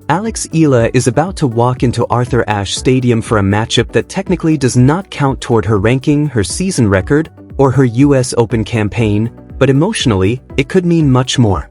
Alex Eala is about to walk into Arthur Ashe Stadium for a matchup that technically does not count toward her ranking, her season record, or her US Open campaign, but emotionally, it could mean much more.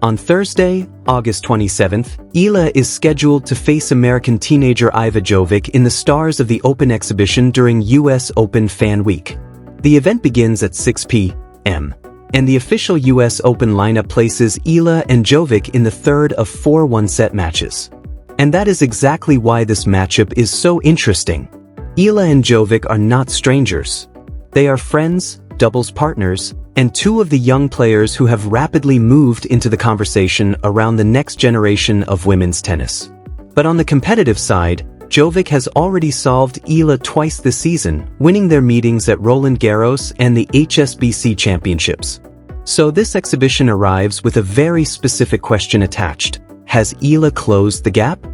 On Thursday, August 27th, Eala is scheduled to face American teenager Iva Jovic in the Stars of the Open exhibition during US Open Fan Week. The event begins at 6 p.m. and the official US Open lineup places Eala and Jovic in the third of 4 one-set matches. And that is exactly why this matchup is so interesting. Eala and Jovic are not strangers. They are friends, doubles partners, and two of the young players who have rapidly moved into the conversation around the next generation of women's tennis. But on the competitive side, Jovic has already solved Eala twice this season, winning their meetings at Roland Garros and the HSBC Championships. So this exhibition arrives with a very specific question attached. Has Eala closed the gap?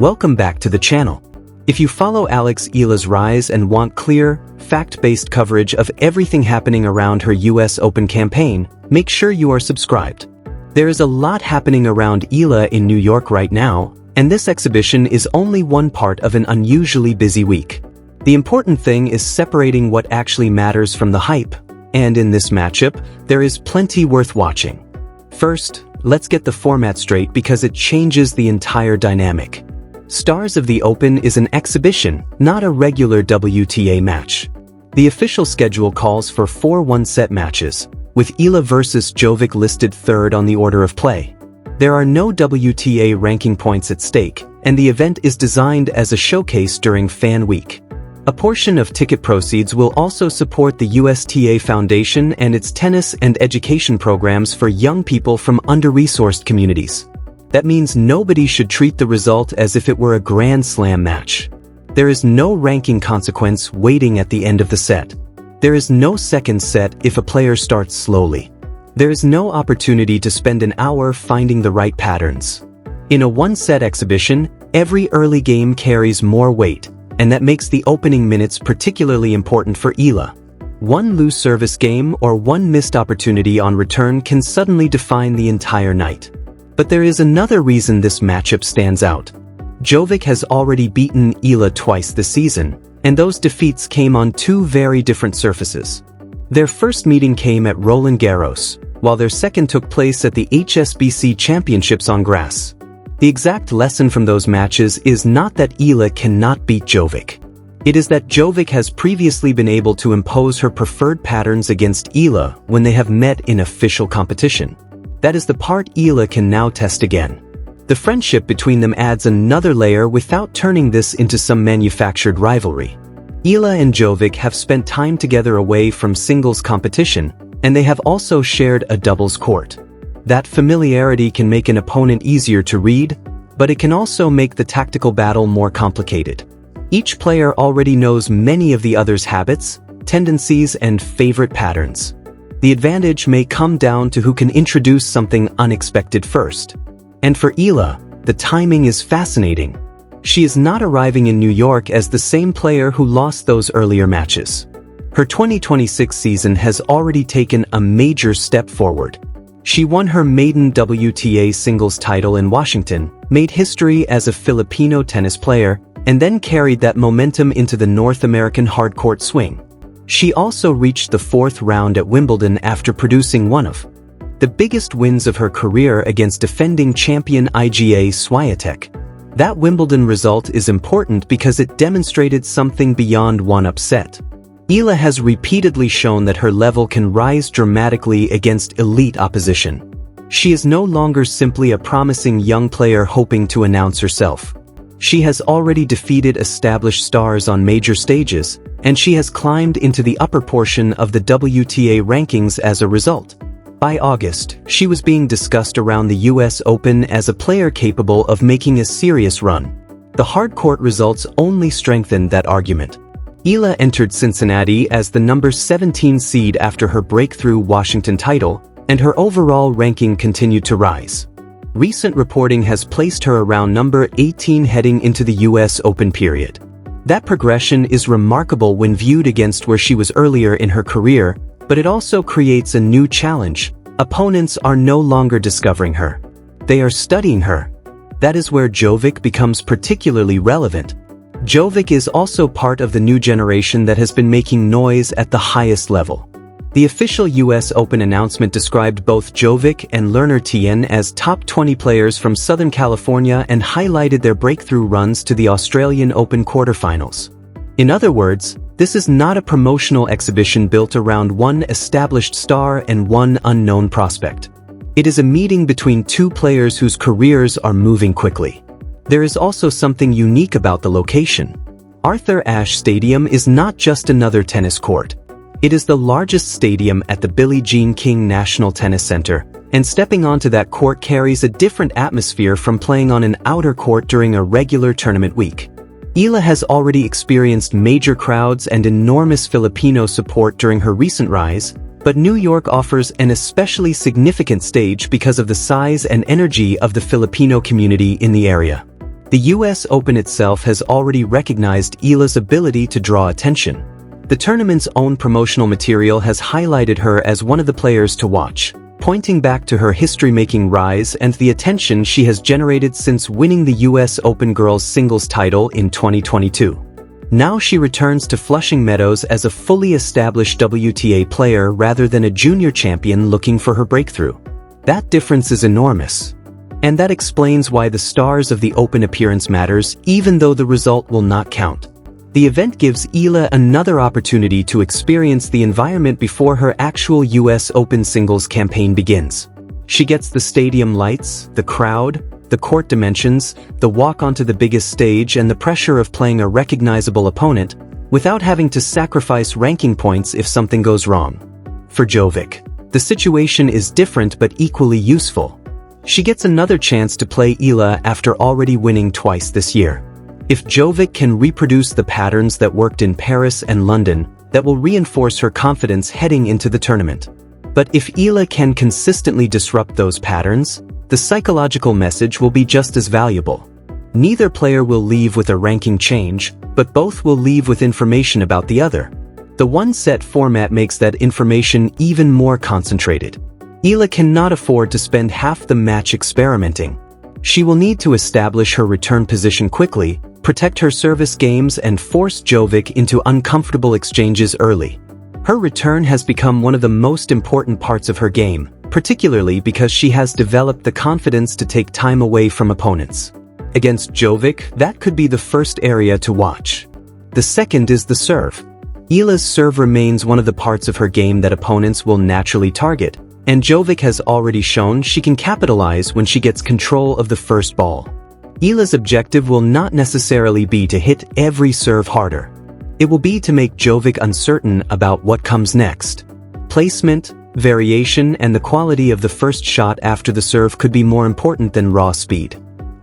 Welcome back to the channel. If you follow Alex Eala's rise and want clear, fact-based coverage of everything happening around her US Open campaign, make sure you are subscribed. There is a lot happening around Eala in New York right now, and this exhibition is only one part of an unusually busy week. The important thing is separating what actually matters from the hype, and in this matchup, there is plenty worth watching. First, let's get the format straight because it changes the entire dynamic. Stars of the Open is an exhibition, not a regular WTA match. The official schedule calls for 4 one-set matches, with Eala versus Jovic listed third on the order of play. There are no WTA ranking points at stake, and the event is designed as a showcase during Fan Week. A portion of ticket proceeds will also support the USTA Foundation and its tennis and education programs for young people from under-resourced communities. That means nobody should treat the result as if it were a Grand Slam match. There is no ranking consequence waiting at the end of the set. There is no second set if a player starts slowly. There is no opportunity to spend an hour finding the right patterns. In a one-set exhibition, every early game carries more weight, and that makes the opening minutes particularly important for Eala. One loose service game or one missed opportunity on return can suddenly define the entire night. But there is another reason this matchup stands out. Jovic has already beaten Eala twice this season, and those defeats came on 2 very different surfaces. Their first meeting came at Roland Garros, while their second took place at the HSBC Championships on grass. The exact lesson from those matches is not that Eala cannot beat Jovic. It is that Jovic has previously been able to impose her preferred patterns against Eala when they have met in official competition. That is the part Eala can now test again. The friendship between them adds another layer without turning this into some manufactured rivalry. Eala and Jovic have spent time together away from singles competition, and they have also shared a doubles court. That familiarity can make an opponent easier to read, but it can also make the tactical battle more complicated. Each player already knows many of the other's habits, tendencies, and favorite patterns. The advantage may come down to who can introduce something unexpected first. And for Eala, the timing is fascinating. She is not arriving in New York as the same player who lost those earlier matches. Her 2026 season has already taken a major step forward. She won her maiden WTA singles title in Washington, made history as a Filipino tennis player, and then carried that momentum into the North American hardcourt swing. She also reached the 4th round at Wimbledon after producing one of the biggest wins of her career against defending champion Iga Swiatek. That Wimbledon result is important because it demonstrated something beyond one upset. Eala has repeatedly shown that her level can rise dramatically against elite opposition. She is no longer simply a promising young player hoping to announce herself. She has already defeated established stars on major stages, and she has climbed into the upper portion of the WTA rankings as a result. By August, she was being discussed around the US Open as a player capable of making a serious run. The hardcourt results only strengthened that argument. Eala entered Cincinnati as the number 17 seed after her breakthrough Washington title, and her overall ranking continued to rise. Recent reporting has placed her around number 18 heading into the US Open period. That progression is remarkable when viewed against where she was earlier in her career, but it also creates a new challenge. Opponents are no longer discovering her. They are studying her. That is where Jovic becomes particularly relevant. Jovic is also part of the new generation that has been making noise at the highest level. The official US Open announcement described both Jovic and Lerner Tien as top 20 players from Southern California and highlighted their breakthrough runs to the Australian Open quarterfinals. In other words, this is not a promotional exhibition built around one established star and one unknown prospect. It is a meeting between two players whose careers are moving quickly. There is also something unique about the location. Arthur Ashe Stadium is not just another tennis court. It is the largest stadium at the Billie Jean King National Tennis Center, and stepping onto that court carries a different atmosphere from playing on an outer court during a regular tournament week. Eala has already experienced major crowds and enormous Filipino support during her recent rise, but New York offers an especially significant stage because of the size and energy of the Filipino community in the area. The US Open itself has already recognized Eala's ability to draw attention. The tournament's own promotional material has highlighted her as one of the players to watch, pointing back to her history-making rise and the attention she has generated since winning the US Open girls singles title in 2022. Now she returns to Flushing Meadows as a fully established WTA player rather than a junior champion looking for her breakthrough. That difference is enormous. And that explains why the stars of the Open appearance matters, even though the result will not count. The event gives Eala another opportunity to experience the environment before her actual US Open singles campaign begins. She gets the stadium lights, the crowd, the court dimensions, the walk onto the biggest stage, and the pressure of playing a recognizable opponent without having to sacrifice ranking points if something goes wrong. For Jovic, the situation is different but equally useful. She gets another chance to play Eala after already winning twice this year. If Jovic can reproduce the patterns that worked in Paris and London, that will reinforce her confidence heading into the tournament. But if Eala can consistently disrupt those patterns, the psychological message will be just as valuable. Neither player will leave with a ranking change, but both will leave with information about the other. The one-set format makes that information even more concentrated. Eala cannot afford to spend half the match experimenting. She will need to establish her return position quickly, protect her service games, and force Jovic into uncomfortable exchanges early. Her return has become one of the most important parts of her game, particularly because she has developed the confidence to take time away from opponents. Against Jovic, that could be the first area to watch. The second is the serve. Eala's serve remains one of the parts of her game that opponents will naturally target, and Jovic has already shown she can capitalize when she gets control of the first ball. Eala's objective will not necessarily be to hit every serve harder. It will be to make Jovic uncertain about what comes next. Placement, variation, and the quality of the first shot after the serve could be more important than raw speed.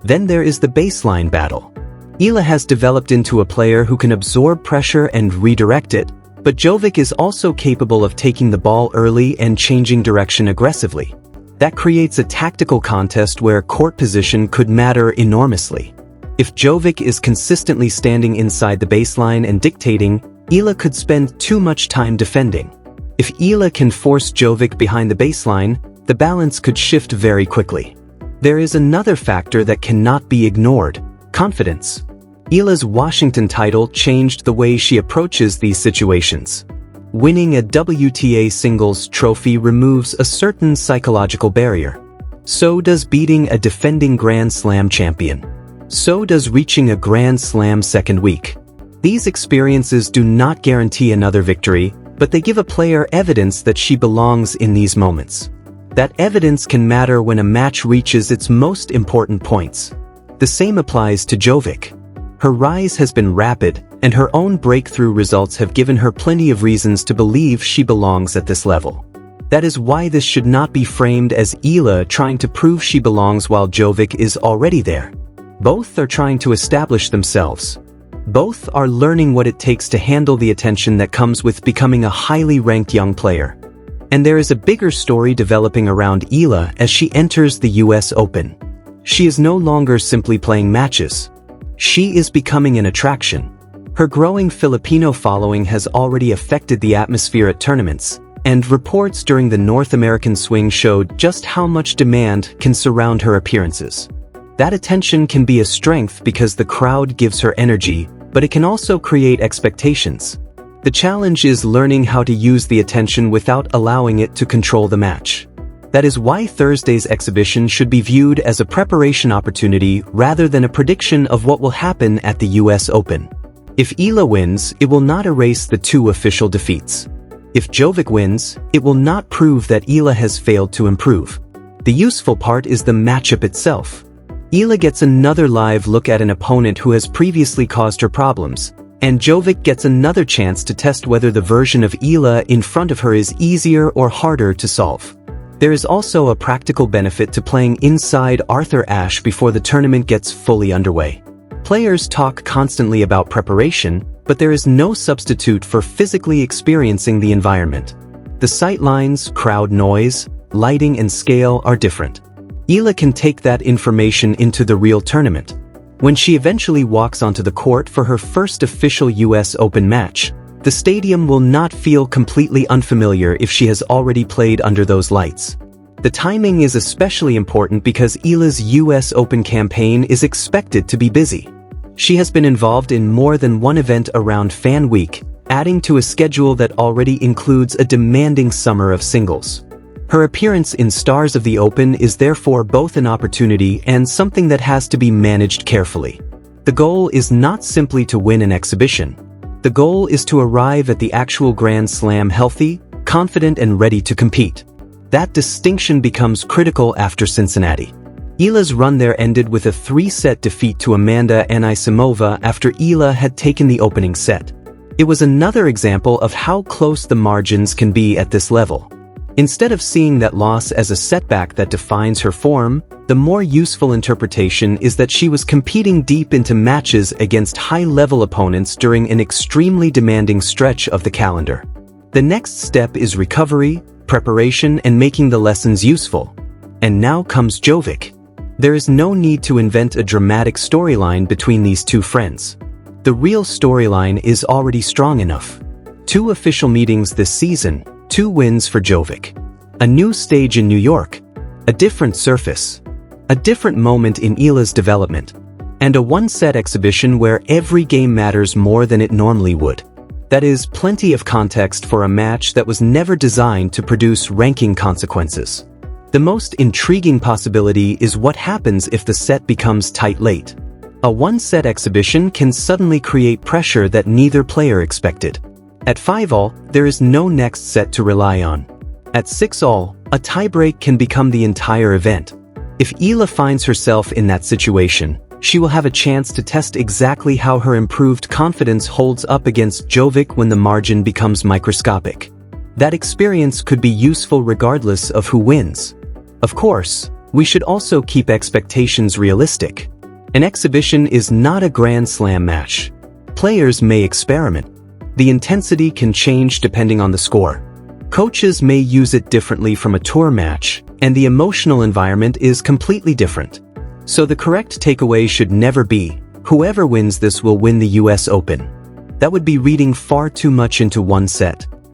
Then there is the baseline battle. Eala has developed into a player who can absorb pressure and redirect it, but Jovic is also capable of taking the ball early and changing direction aggressively. That creates a tactical contest where court position could matter enormously. If Jovic is consistently standing inside the baseline and dictating, Eala could spend too much time defending. If Eala can force Jovic behind the baseline, the balance could shift very quickly. There is another factor that cannot be ignored: confidence. Eala's Washington title changed the way she approaches these situations. Winning a WTA singles trophy removes a certain psychological barrier. So does beating a defending Grand Slam champion. So does reaching a Grand Slam second week. These experiences do not guarantee another victory, but they give a player evidence that she belongs in these moments. That evidence can matter when a match reaches its most important points. The same applies to Jovic. Her rise has been rapid, and her own breakthrough results have given her plenty of reasons to believe she belongs at this level. That is why this should not be framed as Eala trying to prove she belongs while Jovic is already there. Both are trying to establish themselves. Both are learning what it takes to handle the attention that comes with becoming a highly ranked young player. And there is a bigger story developing around Eala as she enters the US Open. She is no longer simply playing matches. She is becoming an attraction. Her growing Filipino following has already affected the atmosphere at tournaments, and reports during the North American swing showed just how much demand can surround her appearances. That attention can be a strength because the crowd gives her energy, but it can also create expectations. The challenge is learning how to use the attention without allowing it to control the match. That is why Thursday's exhibition should be viewed as a preparation opportunity rather than a prediction of what will happen at the US Open. If Eala wins, it will not erase the two official defeats. If Jovic wins, it will not prove that Eala has failed to improve. The useful part is the matchup itself. Eala gets another live look at an opponent who has previously caused her problems, and Jovic gets another chance to test whether the version of Eala in front of her is easier or harder to solve. There is also a practical benefit to playing inside Arthur Ashe before the tournament gets fully underway. Players talk constantly about preparation, but there is no substitute for physically experiencing the environment. The sightlines, crowd noise, lighting and scale are different. Eala can take that information into the real tournament. When she eventually walks onto the court for her first official US Open match, the stadium will not feel completely unfamiliar if she has already played under those lights. The timing is especially important because Eala's US Open campaign is expected to be busy. She has been involved in more than one event around Fan Week, adding to a schedule that already includes a demanding summer of singles. Her appearance in Stars of the Open is therefore both an opportunity and something that has to be managed carefully. The goal is not simply to win an exhibition. The goal is to arrive at the actual Grand Slam healthy, confident and ready to compete. That distinction becomes critical after Cincinnati. Eala's run there ended with a 3-set defeat to Amanda Anisimova after Eala had taken the opening set. It was another example of how close the margins can be at this level. Instead of seeing that loss as a setback that defines her form, the more useful interpretation is that she was competing deep into matches against high-level opponents during an extremely demanding stretch of the calendar. The next step is recovery, preparation, and making the lessons useful. And now comes Jovic. There is no need to invent a dramatic storyline between these two friends. The real storyline is already strong enough. 2 official meetings this season, 2 wins for Jovic. A new stage in New York. A different surface. A different moment in Eala's development. And a 1-set exhibition where every game matters more than it normally would. That is plenty of context for a match that was never designed to produce ranking consequences. The most intriguing possibility is what happens if the set becomes tight late. A 1-set exhibition can suddenly create pressure that neither player expected. At 5-all, there is no next set to rely on. At 6-all, a tiebreak can become the entire event. If Eala finds herself in that situation, she will have a chance to test exactly how her improved confidence holds up against Jovic when the margin becomes microscopic. That experience could be useful regardless of who wins. Of course, we should also keep expectations realistic. An exhibition is not a Grand Slam match. Players may experiment. The intensity can change depending on the score. Coaches may use it differently from a tour match, and the emotional environment is completely different. So the correct takeaway should never be, whoever wins this will win the US Open. That would be reading far too much into one set.